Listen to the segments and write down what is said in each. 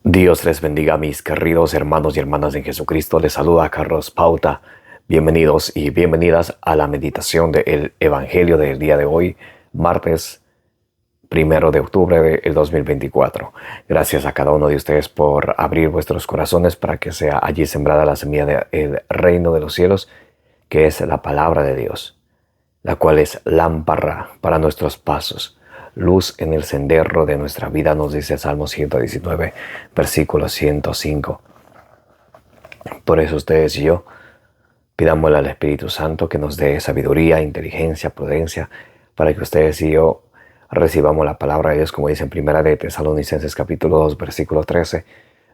Dios les bendiga, mis queridos hermanos y hermanas en Jesucristo. Les saluda Carlos Pauta. Bienvenidos y bienvenidas a la meditación del Evangelio del día de hoy, martes 1 de octubre del 2024. Gracias a cada uno de ustedes por abrir vuestros corazones para que sea allí sembrada la semilla del reino de los cielos, que es la palabra de Dios, la cual es lámpara para nuestros pasos, luz en el sendero de nuestra vida, nos dice Salmo 119, versículo 105. Por eso ustedes y yo pidámosle al Espíritu Santo que nos dé sabiduría, inteligencia, prudencia, para que ustedes y yo recibamos la palabra de Dios, como dice en 1 de Tesalonicenses capítulo 2, versículo 13,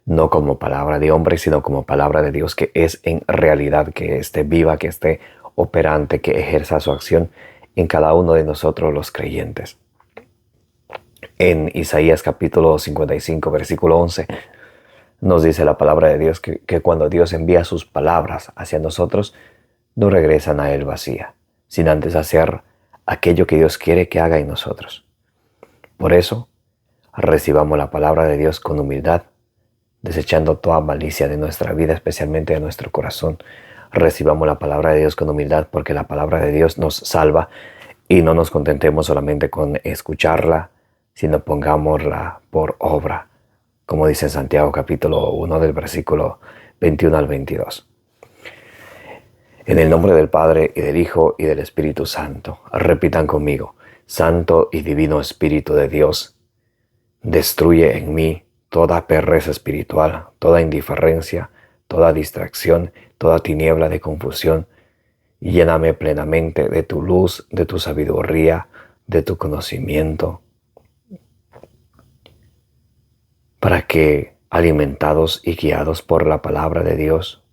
no como palabra de hombre, sino como palabra de Dios, que es en realidad, que esté viva, que esté operante, que ejerza su acción en cada uno de nosotros los creyentes. En Isaías capítulo 55, versículo 11, nos dice la palabra de Dios que cuando Dios envía sus palabras hacia nosotros, no regresan a Él vacía, sin antes hacer aquello que Dios quiere que haga en nosotros. Por eso, recibamos la palabra de Dios con humildad, desechando toda malicia de nuestra vida, especialmente de nuestro corazón. Recibamos la palabra de Dios con humildad, porque la palabra de Dios nos salva, y no nos contentemos solamente con escucharla, sino pongámosla por obra, como dice en Santiago capítulo 1 del versículo 21 al 22. En el nombre del Padre, y del Hijo, y del Espíritu Santo. Repitan conmigo: Santo y Divino Espíritu de Dios, destruye en mí toda pereza espiritual, toda indiferencia, toda distracción, toda tiniebla de confusión, y lléname plenamente de tu luz, de tu sabiduría, de tu conocimiento, para que, alimentados y guiados por la palabra de Dios,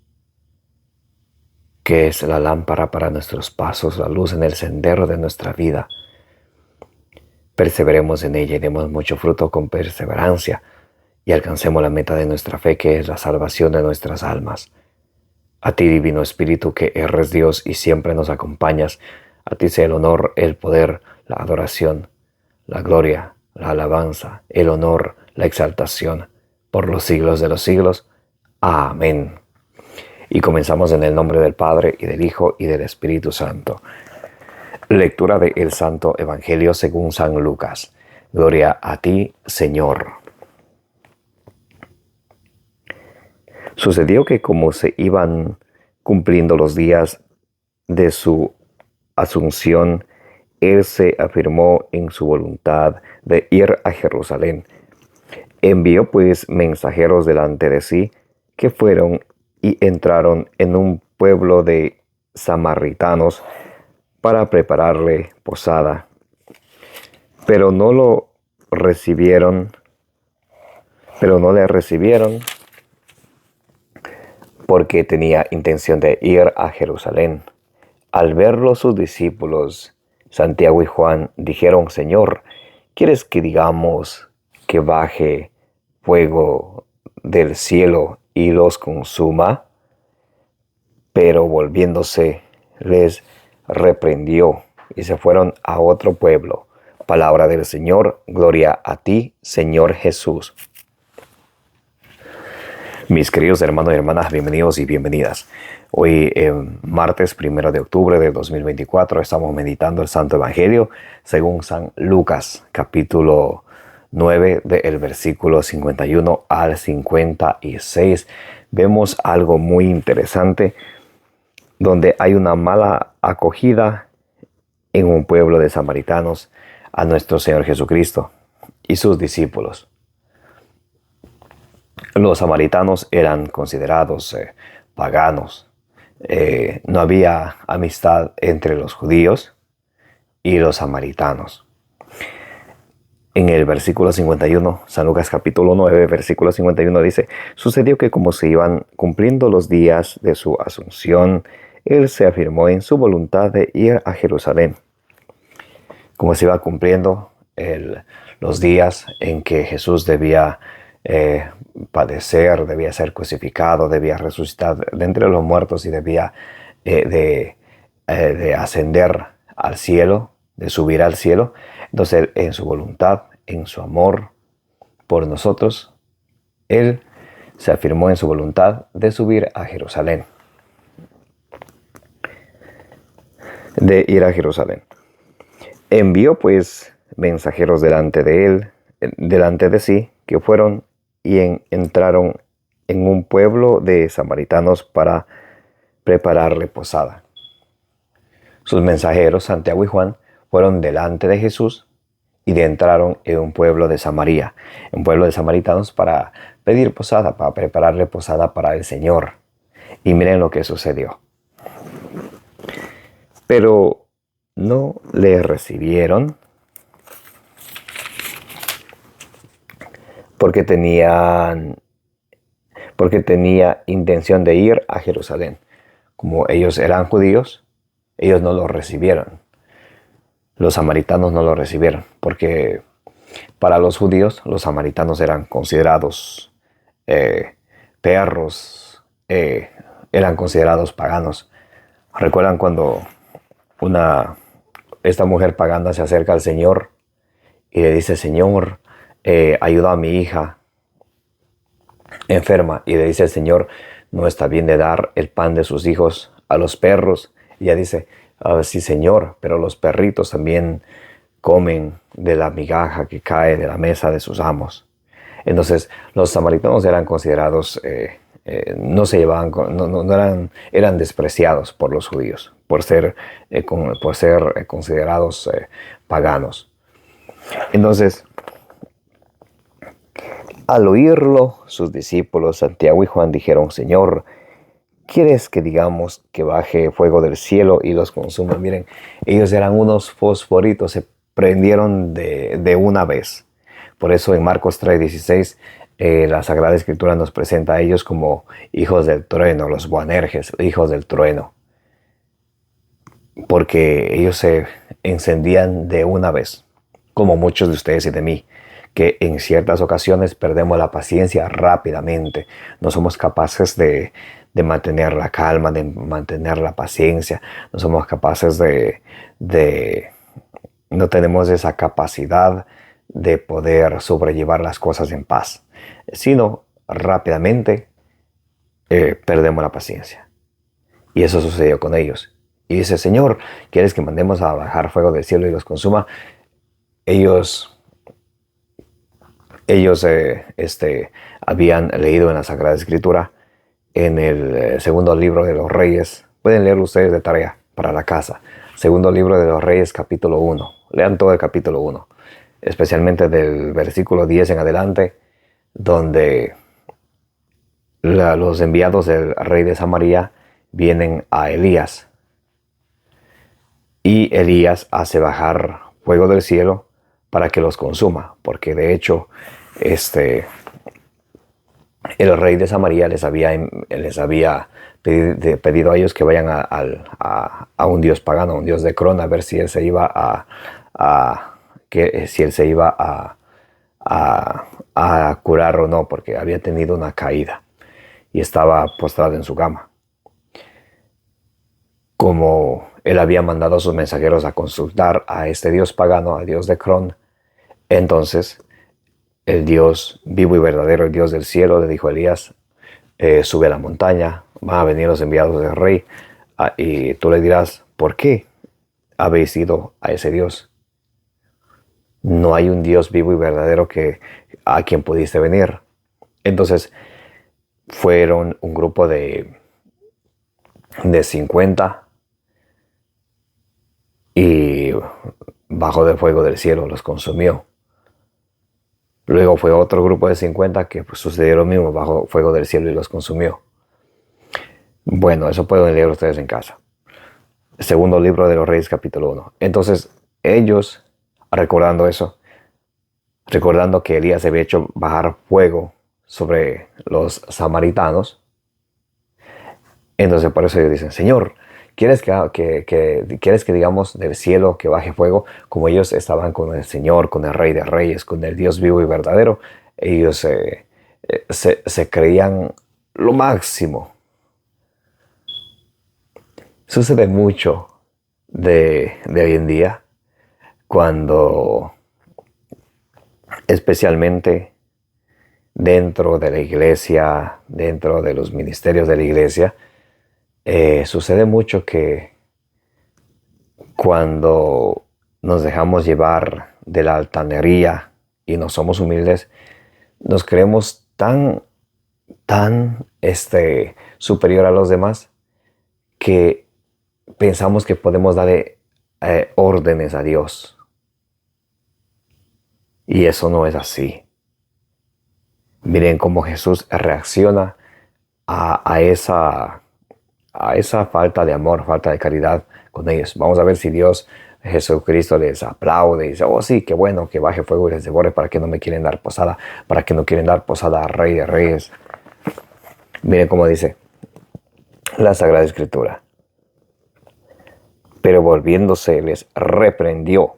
que es la lámpara para nuestros pasos, la luz en el sendero de nuestra vida, perseveremos en ella y demos mucho fruto con perseverancia, y alcancemos la meta de nuestra fe, que es la salvación de nuestras almas. A ti, Divino Espíritu, que eres Dios y siempre nos acompañas, a ti sea el honor, el poder, la adoración, la gloria, la alabanza, el honor, la exaltación, por los siglos de los siglos. Amén. Y comenzamos en el nombre del Padre, y del Hijo, y del Espíritu Santo. Lectura del Santo Evangelio según San Lucas. Gloria a ti, Señor. Sucedió que, como se iban cumpliendo los días de su asunción, Él se afirmó en su voluntad de ir a Jerusalén. Envió pues mensajeros delante de sí, que fueron y entraron en un pueblo de samaritanos para prepararle posada. Pero no le recibieron, porque tenía intención de ir a Jerusalén. Al verlo sus discípulos, Santiago y Juan, dijeron: Señor, ¿quieres que digamos que baje fuego del cielo y los consuma? Pero volviéndose, les reprendió y se fueron a otro pueblo. Palabra del Señor. Gloria a ti, Señor Jesús. Mis queridos hermanos y hermanas, bienvenidos y bienvenidas. Hoy, martes 1 de octubre del 2024, estamos meditando el Santo Evangelio según San Lucas, capítulo 9, del versículo 51 al 56. Vemos algo muy interesante, donde hay una mala acogida en un pueblo de samaritanos a nuestro Señor Jesucristo y sus discípulos. Los samaritanos eran considerados paganos. No había amistad entre los judíos y los samaritanos. En el versículo 51, San Lucas capítulo 9, versículo 51 dice: Sucedió que, como se iban cumpliendo los días de su asunción, Él se afirmó en su voluntad de ir a Jerusalén. Como se iba cumpliendo los días en que Jesús debía padecer, debía ser crucificado, debía resucitar de entre los muertos y debía de ascender al cielo, de subir al cielo. Entonces, en su voluntad, en su amor por nosotros, él se afirmó en su voluntad de subir a Jerusalén, de ir a Jerusalén. Envió pues mensajeros delante de él, delante de sí, que fueron y entraron en un pueblo de samaritanos para prepararle posada. Sus mensajeros, Santiago y Juan, fueron delante de Jesús y entraron en un pueblo de Samaria, un pueblo de samaritanos, para pedir posada, para prepararle posada para el Señor. Y miren lo que sucedió. Pero no le recibieron porque tenía intención de ir a Jerusalén. Como ellos eran judíos, ellos no lo recibieron. Los samaritanos no lo recibieron, porque para los judíos los samaritanos eran considerados perros, eran considerados paganos. ¿Recuerdan cuando esta mujer pagana se acerca al Señor y le dice: Señor, ayuda a mi hija enferma? Y le dice el Señor: no está bien de dar el pan de sus hijos a los perros. Y ella dice: sí, Señor, pero los perritos también comen de la migaja que cae de la mesa de sus amos. Entonces los samaritanos eran considerados, no se llevaban, eran despreciados por los judíos por ser considerados paganos. Entonces, al oírlo, sus discípulos Santiago y Juan dijeron: Señor, ¿quieres que digamos que baje fuego del cielo y los consuma? Miren, ellos eran unos fosforitos, se prendieron de una vez. Por eso en Marcos 3:16, la Sagrada Escritura nos presenta a ellos como hijos del trueno, los Boanerges, hijos del trueno. Porque ellos se encendían de una vez, como muchos de ustedes y de mí, que en ciertas ocasiones perdemos la paciencia rápidamente. No somos capaces de mantener la calma, de mantener la paciencia. No somos capaces no tenemos esa capacidad de poder sobrellevar las cosas en paz, sino rápidamente perdemos la paciencia. Y eso sucedió con ellos. Y dice: Señor, ¿quieres que mandemos a bajar fuego del cielo y los consuma? Ellos habían leído en la Sagrada Escritura, en el segundo libro de los Reyes. Pueden leerlo ustedes de tarea para la casa. Segundo libro de los Reyes, capítulo 1. Lean todo el capítulo 1. Especialmente del versículo 10 en adelante, donde los enviados del rey de Samaria vienen a Elías. Y Elías hace bajar fuego del cielo para que los consuma. Porque de hecho, el rey de Samaria les había pedido a ellos que vayan a un dios pagano, a un dios de Cron, a ver si él se iba a curar o no, porque había tenido una caída y estaba postrado en su cama. Como él había mandado a sus mensajeros a consultar a este dios pagano, al dios de Cron, entonces el Dios vivo y verdadero, el Dios del cielo, le dijo a Elías: sube a la montaña, van a venir los enviados del rey, y tú le dirás: ¿por qué habéis ido a ese Dios? No hay un Dios vivo y verdadero a quien pudiste venir. Entonces fueron un grupo de 50 y bajó de fuego del cielo, los consumió. Luego fue otro grupo de 50 que sucedió lo mismo, bajó fuego del cielo y los consumió. Bueno, eso pueden leer ustedes en casa. Segundo libro de los Reyes, capítulo 1. Entonces ellos, recordando eso, recordando que Elías había hecho bajar fuego sobre los samaritanos, entonces por eso ellos dicen: Señor, ¿quieres que digamos del cielo que baje fuego? Como ellos estaban con el Señor, con el Rey de Reyes, con el Dios vivo y verdadero, ellos se creían lo máximo. Sucede mucho de hoy en día, cuando especialmente dentro de la iglesia, dentro de los ministerios de la iglesia, sucede mucho que cuando nos dejamos llevar de la altanería y no somos humildes, nos creemos tan superior a los demás que pensamos que podemos darle órdenes a Dios. Y eso no es así. Miren cómo Jesús reacciona a esa falta de amor, falta de caridad con ellos. Vamos a ver si Dios, Jesucristo, les aplaude y dice, oh sí, qué bueno, que baje fuego y les devore, para que no me quieren dar posada, para que no quieren dar posada al Rey de Reyes. Miren cómo dice la Sagrada Escritura. Pero volviéndose les reprendió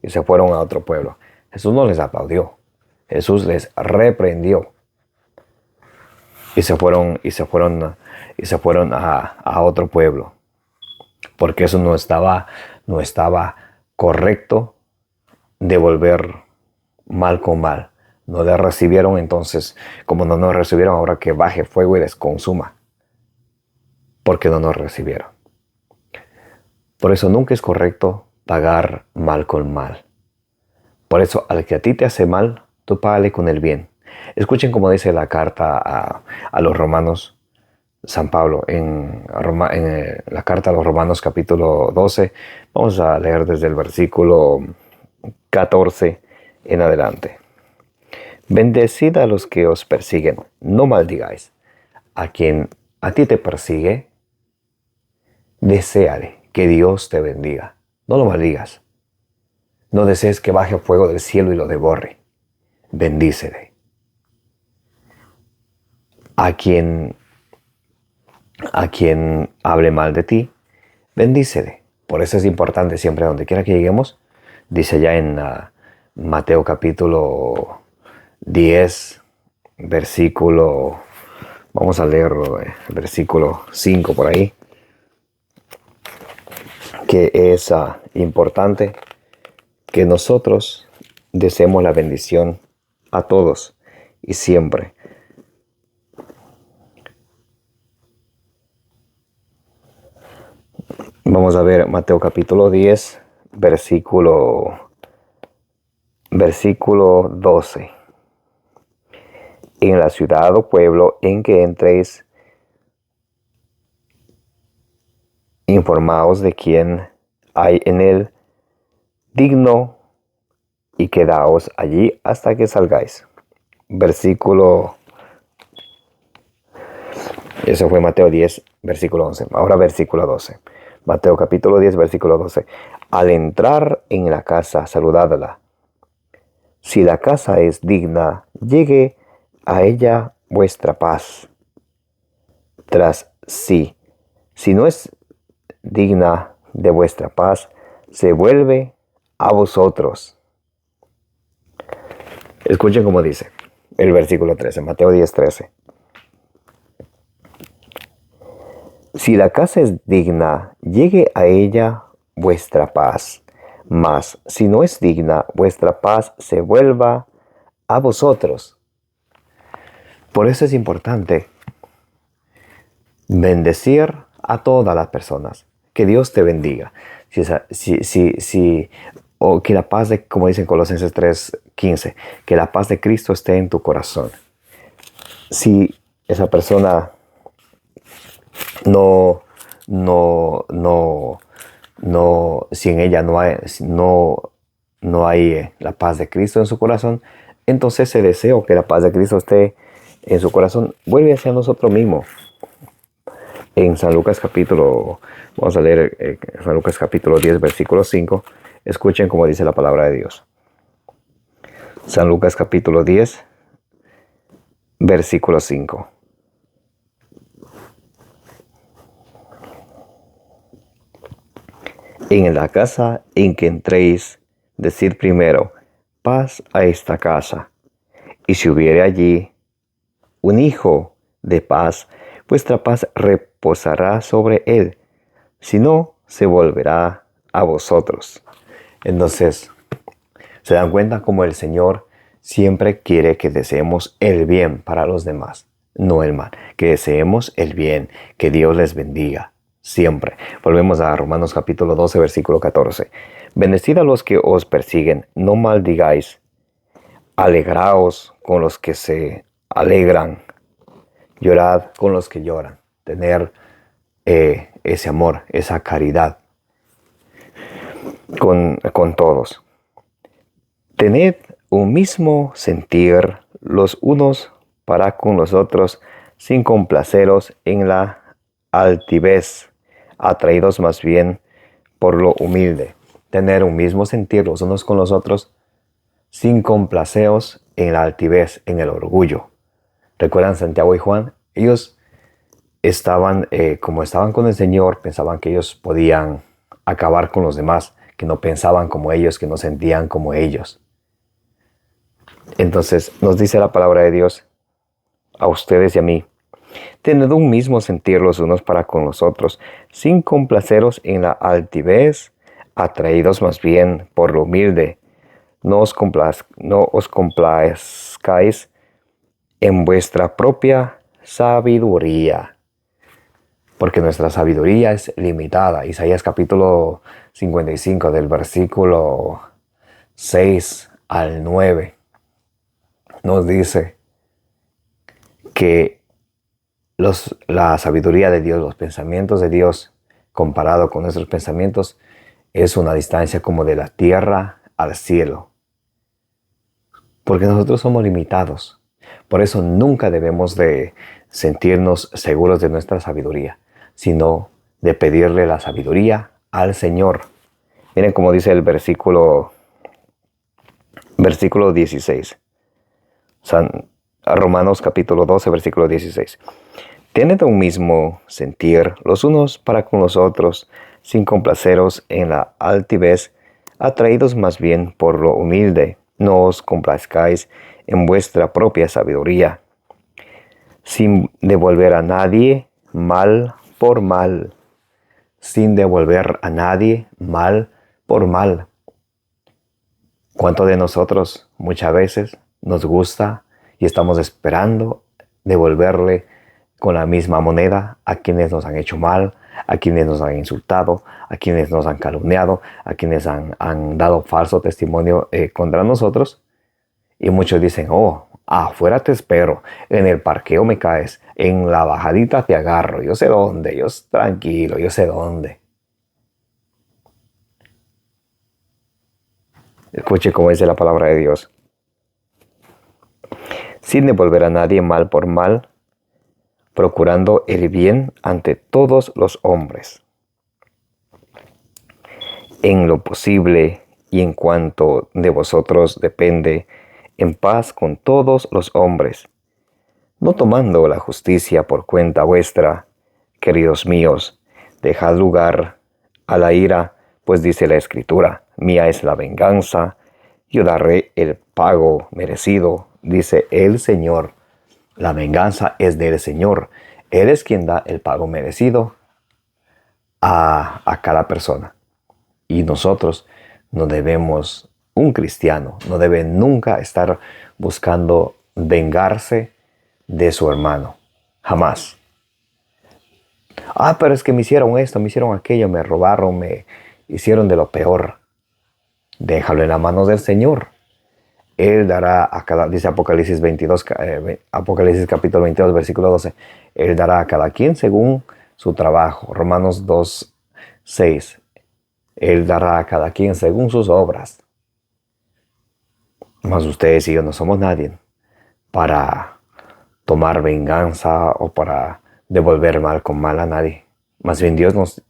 y se fueron a otro pueblo. Jesús no les aplaudió. Jesús les reprendió. Y se fueron a otro pueblo. Porque eso no estaba correcto, devolver mal con mal. No les recibieron, entonces, como no nos recibieron, ahora que baje fuego y les consuma. Porque no nos recibieron. Por eso nunca es correcto pagar mal con mal. Por eso, al que a ti te hace mal, tú págale con el bien. Escuchen cómo dice la carta a los romanos, San Pablo, en la carta a los romanos capítulo 12. Vamos a leer desde el versículo 14 en adelante. Bendecid a los que os persiguen, no maldigáis. A quien a ti te persigue, deséale que Dios te bendiga. No lo maldigas. No desees que baje fuego del cielo y lo devore. Bendícele. A quien hable mal de ti, bendícele. Por eso es importante siempre, donde quiera que lleguemos, dice ya en Mateo capítulo 10, versículo, vamos a leerlo, versículo 5 por ahí, que es importante que nosotros deseemos la bendición a todos y siempre. Vamos a ver Mateo capítulo 10, versículo 12. En la ciudad o pueblo en que entréis, informaos de quién hay en él digno y quedaos allí hasta que salgáis. Eso fue Mateo 10, versículo 11. Ahora versículo 12. Mateo capítulo 10, versículo 12. Al entrar en la casa, saludadla. Si la casa es digna, llegue a ella vuestra paz. Si no es digna de vuestra paz, se vuelve a vosotros. Escuchen cómo dice el versículo 13, Mateo 10, 13. Si la casa es digna, llegue a ella vuestra paz. Mas si no es digna, vuestra paz se vuelva a vosotros. Por eso es importante bendecir a todas las personas. Que Dios te bendiga. O que la paz de, como dicen Colosenses 3:15, que la paz de Cristo esté en tu corazón. Si esa persona si en ella no hay la paz de Cristo en su corazón, entonces ese deseo que la paz de Cristo esté en su corazón vuelve hacia nosotros mismos. En San Lucas capítulo, vamos a leer San Lucas capítulo 10, versículo 5. Escuchen cómo dice la palabra de Dios. San Lucas capítulo 10, versículo 5. En la casa en que entréis, decid primero, paz a esta casa. Y si hubiere allí un hijo de paz, vuestra paz reposará sobre él. Si no, se volverá a vosotros. Entonces, ¿se dan cuenta cómo el Señor siempre quiere que deseemos el bien para los demás, no el mal. Que deseemos el bien, que Dios les bendiga, siempre. Volvemos a Romanos capítulo 12, versículo 14. Bendecid a los que os persiguen, no maldigáis. Alegraos con los que se alegran, llorad con los que lloran. Tener ese amor, esa caridad con todos. Tened un mismo sentir los unos para con los otros, sin complaceros en la altivez, atraídos más bien por lo humilde. Tener un mismo sentir los unos con los otros, sin complaceos en la altivez, en el orgullo. ¿Recuerdan Santiago y Juan? Ellos como estaban con el Señor, pensaban que ellos podían acabar con los demás, que no pensaban como ellos, que no sentían como ellos. Entonces nos dice la palabra de Dios a ustedes y a mí: tened un mismo sentir los unos para con los otros, sin complaceros en la altivez, atraídos más bien por lo humilde. No os complazcáis en vuestra propia sabiduría, porque nuestra sabiduría es limitada. Isaías capítulo 55 del versículo 6 al 9 nos dice que la sabiduría de Dios, los pensamientos de Dios comparado con nuestros pensamientos, es una distancia como de la tierra al cielo. Porque nosotros somos limitados. Por eso nunca debemos de sentirnos seguros de nuestra sabiduría, sino de pedirle la sabiduría al Señor. Miren cómo dice el versículo 16. Romanos capítulo 12, versículo 16. Tened un mismo sentir los unos para con los otros, sin complaceros en la altivez, atraídos más bien por lo humilde. No os complazcáis en vuestra propia sabiduría, sin devolver a nadie mal por mal. Sin devolver a nadie mal por mal. ¿Cuánto de nosotros muchas veces nos gusta y estamos esperando devolverle con la misma moneda a quienes nos han hecho mal, a quienes nos han insultado, a quienes nos han calumniado, a quienes han dado falso testimonio contra nosotros? Y muchos dicen: oh, afuera te espero, en el parqueo me caes, en la bajadita te agarro, yo sé dónde, tranquilo, yo sé dónde. Escuche cómo dice la palabra de Dios: sin devolver a nadie mal por mal, procurando el bien ante todos los hombres, en lo posible y en cuanto de vosotros depende, en paz con todos los hombres, no tomando la justicia por cuenta vuestra. Queridos míos, dejad lugar a la ira, pues dice la Escritura: mía es la venganza, yo daré el pago merecido, dice el Señor. La venganza es del Señor. Él es quien da el pago merecido a cada persona. Y nosotros no debemos, un cristiano no debe nunca estar buscando vengarse de su hermano. Jamás. Pero es que me hicieron esto, me hicieron aquello, me robaron, me hicieron de lo peor. Déjalo en las manos del Señor. Él dará a cada, dice Apocalipsis capítulo 22, versículo 12, Él dará a cada quien según su trabajo. Romanos 2, 6, Él dará a cada quien según sus obras. Mas ustedes y yo no somos nadie para tomar venganza o para devolver mal con mal a nadie. Más bien Dios nos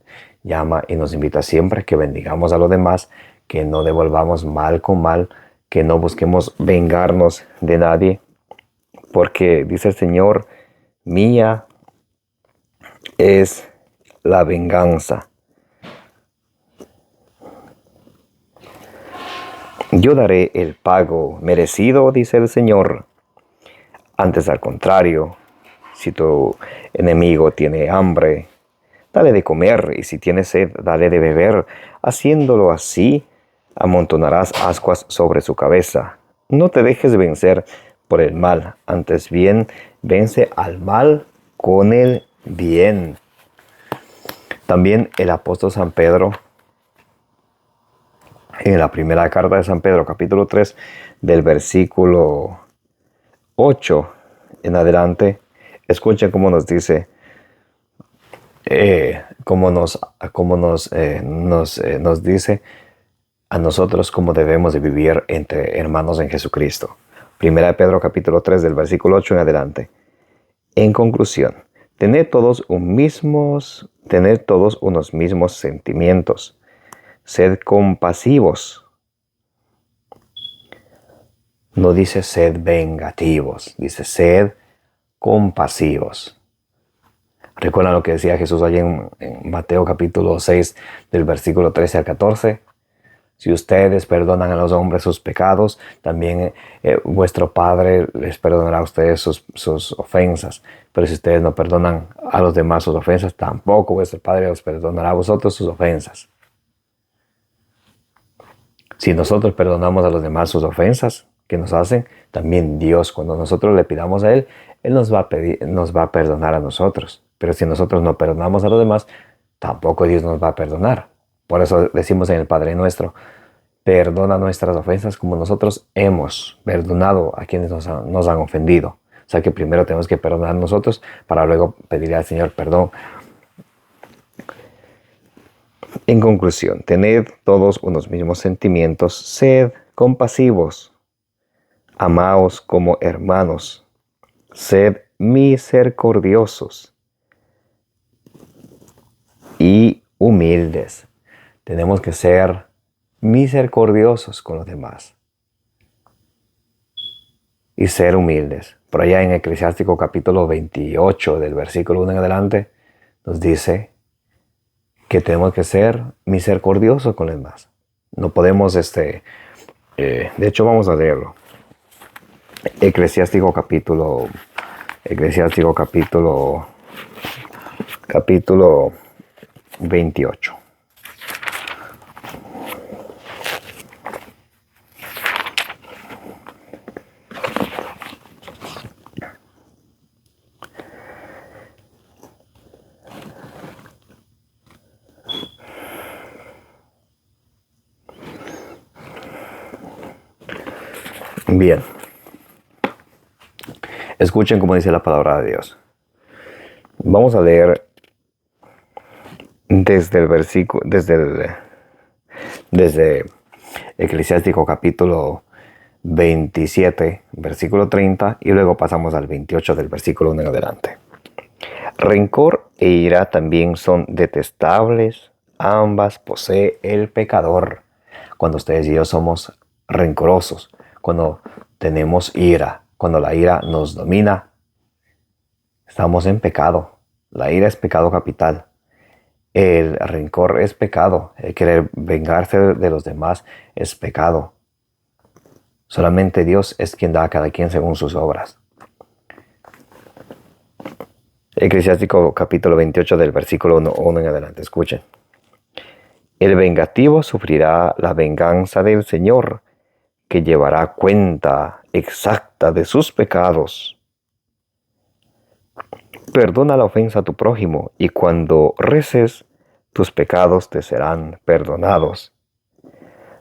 llama y nos invita siempre que bendigamos a los demás, que no devolvamos mal con mal, que no busquemos vengarnos de nadie, porque dice el Señor: mía es la venganza. Yo daré el pago merecido, dice el Señor. Antes, al contrario, si tu enemigo tiene hambre, dale de comer, y si tiene sed, dale de beber. Haciéndolo así, amontonarás ascuas sobre su cabeza. No te dejes vencer por el mal, antes bien vence al mal con el bien. También el apóstol San Pedro, en la primera carta de San Pedro, capítulo 3, del versículo 8 en adelante, escuchen cómo nos dice, nos dice a nosotros cómo debemos de vivir entre hermanos en Jesucristo. Primera de Pedro capítulo 3 del versículo 8 en adelante. En conclusión, tened todos unos mismos sentimientos. Sed compasivos. No dice sed vengativos, dice sed compasivos. ¿Recuerdan lo que decía Jesús allí en Mateo capítulo 6 del versículo 13 al 14? Si ustedes perdonan a los hombres sus pecados, también vuestro Padre les perdonará a ustedes sus ofensas. Pero si ustedes no perdonan a los demás sus ofensas, tampoco vuestro Padre os perdonará a vosotros sus ofensas. Si nosotros perdonamos a los demás sus ofensas que nos hacen, también Dios, cuando nosotros le pidamos a Él nos va a perdonar a nosotros. Pero si nosotros no perdonamos a los demás, tampoco Dios nos va a perdonar. Por eso decimos en el Padre Nuestro, perdona nuestras ofensas como nosotros hemos perdonado a quienes nos han ofendido. O sea que primero tenemos que perdonar nosotros para luego pedirle al Señor perdón. En conclusión, tened todos unos mismos sentimientos, sed compasivos, amaos como hermanos, sed misericordiosos y humildes. Tenemos que ser misericordiosos con los demás y ser humildes. Por allá en Eclesiástico capítulo 28 del versículo 1 en adelante nos dice que tenemos que ser misericordiosos con los demás. No podemos, de hecho vamos a leerlo. Eclesiástico capítulo 28. Bien. Escuchen cómo dice la palabra de Dios. Vamos a leer desde Eclesiástico capítulo 27, versículo 30, y luego pasamos al 28 del versículo 1 en adelante. Rencor e ira también son detestables, ambas posee el pecador. Cuando ustedes y yo somos rencorosos, cuando tenemos ira, cuando la ira nos domina, estamos en pecado. La ira es pecado capital. El rencor es pecado. El querer vengarse de los demás es pecado. Solamente Dios es quien da a cada quien según sus obras. Eclesiástico capítulo 28 del versículo 1 en adelante. Escuchen. El vengativo sufrirá la venganza del Señor, que llevará cuenta exacta de sus pecados. Perdona la ofensa a tu prójimo, y cuando reces, tus pecados te serán perdonados.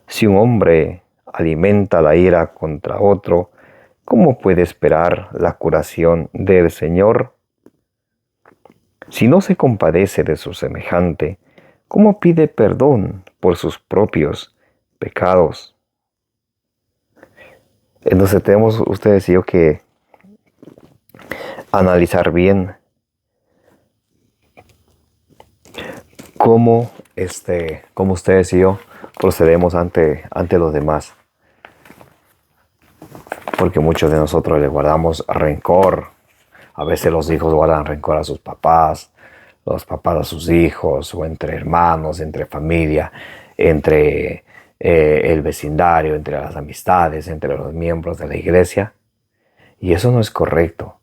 Si un hombre alimenta la ira contra otro, ¿cómo puede esperar la curación del Señor? Si no se compadece de su semejante, ¿cómo pide perdón por sus propios pecados? Entonces tenemos ustedes y yo que analizar bien cómo ustedes y yo procedemos ante los demás. Porque muchos de nosotros le guardamos rencor. A veces los hijos guardan rencor a sus papás, los papás a sus hijos, o entre hermanos, entre familia, entre el vecindario, entre las amistades, entre los miembros de la iglesia. Y eso no es correcto.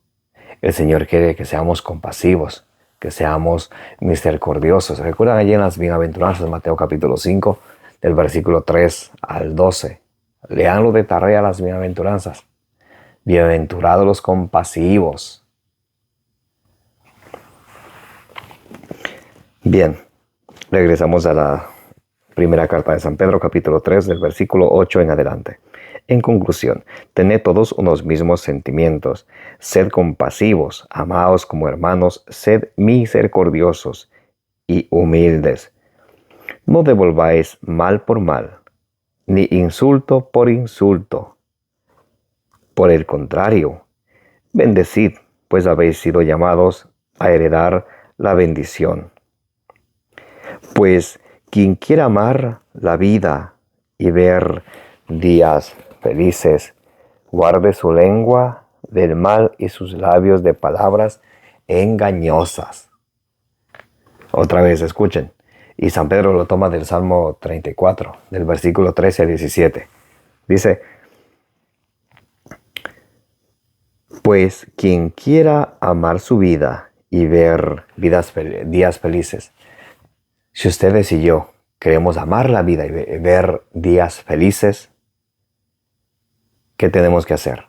El Señor quiere que seamos compasivos, que seamos misericordiosos. ¿Recuerdan allí en las bienaventuranzas de Mateo capítulo 5, del versículo 3 al 12? Leanlo de tarea las bienaventuranzas. Bienaventurados los compasivos. Bien, regresamos a la primera carta de San Pedro, capítulo 3, del versículo 8 en adelante. En conclusión, tened todos unos mismos sentimientos, sed compasivos, amaos como hermanos, sed misericordiosos y humildes. No devolváis mal por mal, ni insulto por insulto. Por el contrario, bendecid, pues habéis sido llamados a heredar la bendición. Pues quien quiera amar la vida y ver días felices, guarde su lengua del mal y sus labios de palabras engañosas. Otra vez, escuchen. Y San Pedro lo toma del Salmo 34, del versículo 13 al 17. Dice: pues quien quiera amar su vida y ver días felices. Si ustedes y yo queremos amar la vida y ver días felices, ¿qué tenemos que hacer?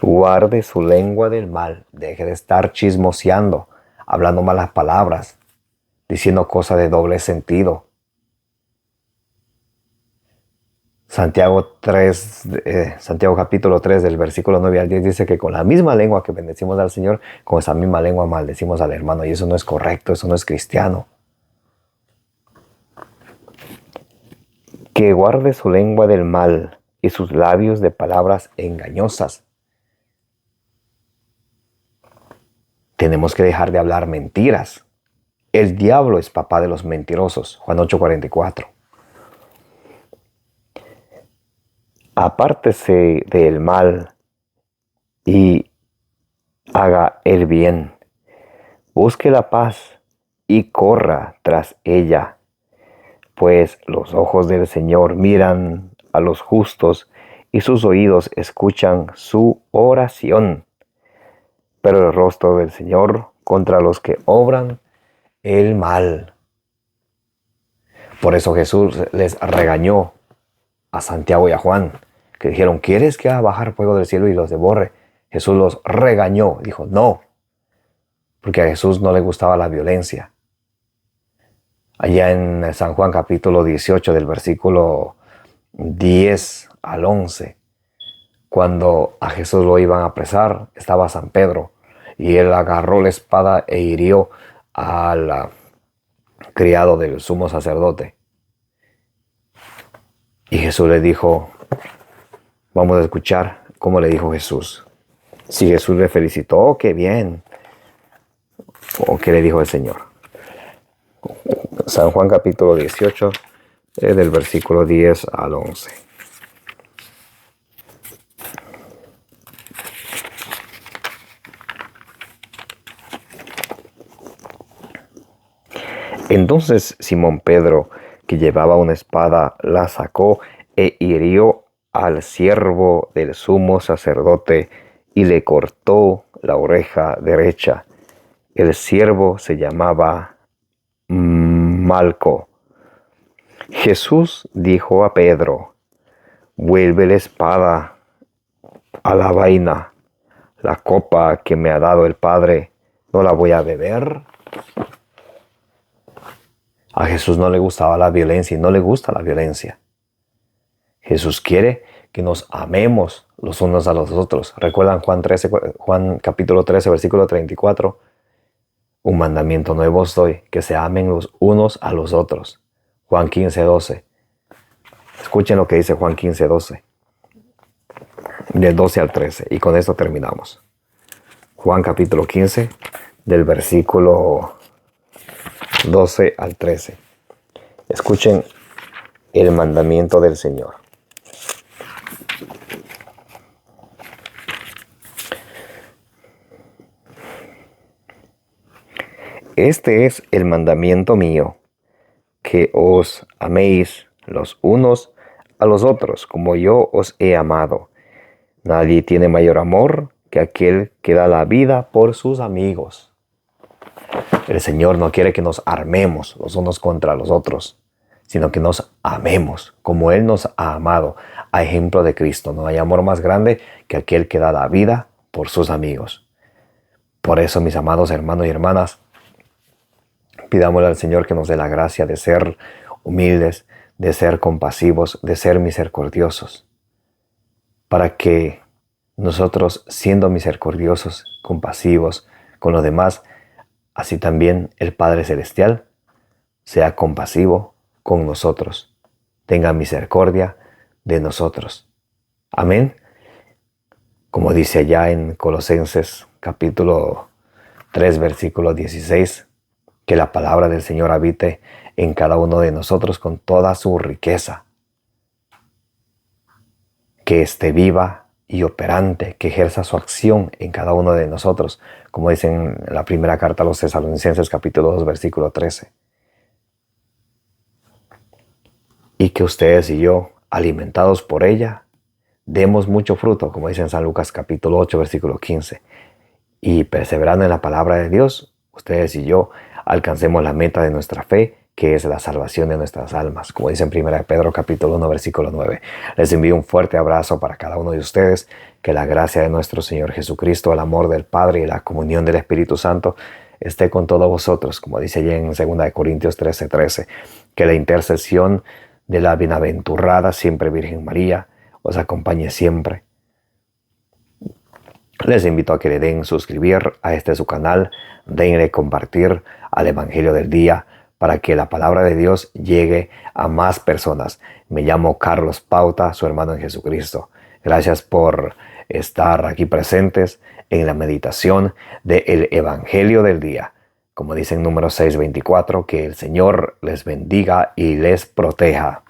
Guarde su lengua del mal. Deje de estar chismoseando, hablando malas palabras, diciendo cosas de doble sentido. Santiago capítulo 3 del versículo 9 al 10 dice que con la misma lengua que bendecimos al Señor, con esa misma lengua maldecimos al hermano. Y eso no es correcto, eso no es cristiano. Que guarde su lengua del mal y sus labios de palabras engañosas. Tenemos que dejar de hablar mentiras. El diablo es papá de los mentirosos. Juan 8:44. Apártese del mal y haga el bien. Busque la paz y corra tras ella. Pues los ojos del Señor miran a los justos y sus oídos escuchan su oración. Pero el rostro del Señor contra los que obran el mal. Por eso Jesús les regañó a Santiago y a Juan, que dijeron: ¿quieres que haga bajar fuego del cielo y los devore? Jesús los regañó, dijo no, porque a Jesús no le gustaba la violencia. Allá en San Juan capítulo 18 del versículo 10 al 11, cuando a Jesús lo iban a apresar, estaba San Pedro y él agarró la espada e hirió al criado del sumo sacerdote. Y Jesús le dijo, vamos a escuchar cómo le dijo Jesús. Si Jesús le felicitó, qué bien. O qué le dijo el Señor. San Juan capítulo 18, del versículo 10 al 11. Entonces Simón Pedro, que llevaba una espada, la sacó e hirió al siervo del sumo sacerdote y le cortó la oreja derecha. El siervo se llamaba Malco. Jesús dijo a Pedro: vuelve la espada a la vaina. La copa que me ha dado el Padre, ¿no la voy a beber? A Jesús no le gustaba la violencia y no le gusta la violencia. Jesús quiere que nos amemos los unos a los otros. ¿Recuerdan Juan capítulo 13, versículo 34? Un mandamiento nuevo os doy, que se amen los unos a los otros. Juan 15, 12. Escuchen lo que dice Juan 15, 12. Del 12 al 13. Y con esto terminamos. Juan capítulo 15, del versículo 12 al 13. Escuchen el mandamiento del Señor. Este es el mandamiento mío, que os améis los unos a los otros, como yo os he amado. Nadie tiene mayor amor que aquel que da la vida por sus amigos. El Señor no quiere que nos armemos los unos contra los otros, sino que nos amemos como Él nos ha amado, a ejemplo de Cristo. No hay amor más grande que aquel que da la vida por sus amigos. Por eso, mis amados hermanos y hermanas, pidámosle al Señor que nos dé la gracia de ser humildes, de ser compasivos, de ser misericordiosos, para que nosotros, siendo misericordiosos, compasivos con los demás, así también el Padre Celestial sea compasivo con nosotros, tenga misericordia de nosotros. Amén. Como dice allá en Colosenses capítulo 3, versículo 16, que la palabra del Señor habite en cada uno de nosotros con toda su riqueza, que esté viva y operante, que ejerza su acción en cada uno de nosotros, como dice en la primera carta a los Tesalonicenses capítulo 2, versículo 13. Y que ustedes y yo, alimentados por ella, demos mucho fruto, como dice en San Lucas capítulo 8, versículo 15. Y perseverando en la palabra de Dios, ustedes y yo alcancemos la meta de nuestra fe, que es la salvación de nuestras almas, como dice en 1 Pedro capítulo 1, versículo 9. Les envío un fuerte abrazo para cada uno de ustedes, que la gracia de nuestro Señor Jesucristo, el amor del Padre y la comunión del Espíritu Santo esté con todos vosotros, como dice allí en 2 Corintios 13:13, que la intercesión de la bienaventurada siempre Virgen María os acompañe siempre. Les invito a que le den suscribir a este su canal, denle compartir al Evangelio del Día para que la palabra de Dios llegue a más personas. Me llamo Carlos Pauta, su hermano en Jesucristo. Gracias por estar aquí presentes en la meditación del Evangelio del Día. Como dice en Números 6:24, que el Señor les bendiga y les proteja.